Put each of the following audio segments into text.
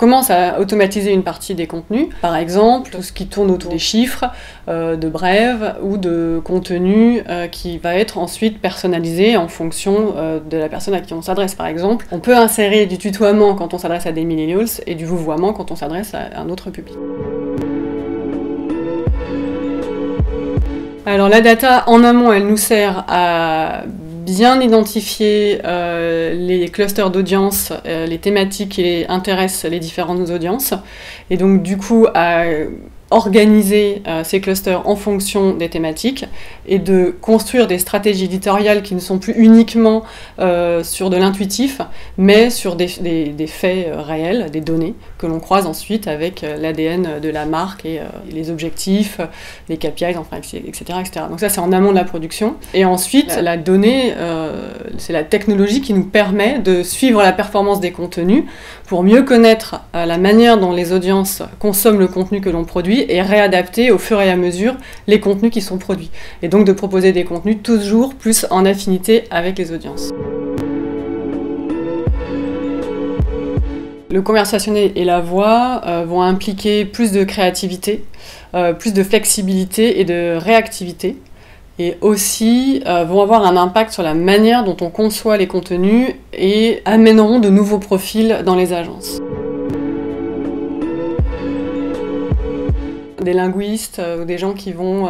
commence à automatiser une partie des contenus, par exemple tout ce qui tourne autour des chiffres, de brèves ou de contenu qui va être ensuite personnalisé en fonction de la personne à qui on s'adresse. Par exemple, on peut insérer du tutoiement quand on s'adresse à des millennials et du vouvoiement quand on s'adresse à un autre public. Alors la data en amont, elle nous sert à bien identifier les clusters d'audience, les thématiques qui intéressent les différentes audiences, et donc du coup à organiser ces clusters en fonction des thématiques et de construire des stratégies éditoriales qui ne sont plus uniquement sur de l'intuitif, mais sur des faits réels, des données que l'on croise ensuite avec l'ADN de la marque et les objectifs, les KPIs, enfin, etc., etc. Donc ça, c'est en amont de la production. Et ensuite, la donnée, c'est la technologie qui nous permet de suivre la performance des contenus pour mieux connaître la manière dont les audiences consomment le contenu que l'on produit et réadapter au fur et à mesure les contenus qui sont produits. Et donc de proposer des contenus toujours plus en affinité avec les audiences. Le conversationnel et la voix vont impliquer plus de créativité, plus de flexibilité et de réactivité. Et aussi vont avoir un impact sur la manière dont on conçoit les contenus et amèneront de nouveaux profils dans les agences. Des linguistes ou des gens qui vont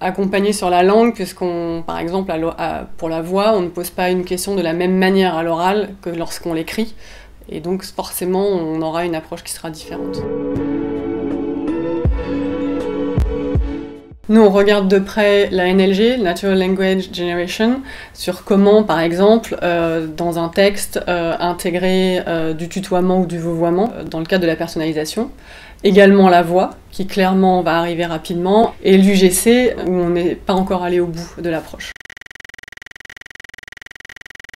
accompagner sur la langue, puisqu'on, par exemple, pour la voix, on ne pose pas une question de la même manière à l'oral que lorsqu'on l'écrit. Et donc, forcément, on aura une approche qui sera différente. Nous, on regarde de près la NLG, Natural Language Generation, sur comment, par exemple, dans un texte, intégrer du tutoiement ou du vouvoiement dans le cadre de la personnalisation. Également la voix, qui clairement va arriver rapidement, et l'UGC, où on n'est pas encore allé au bout de l'approche.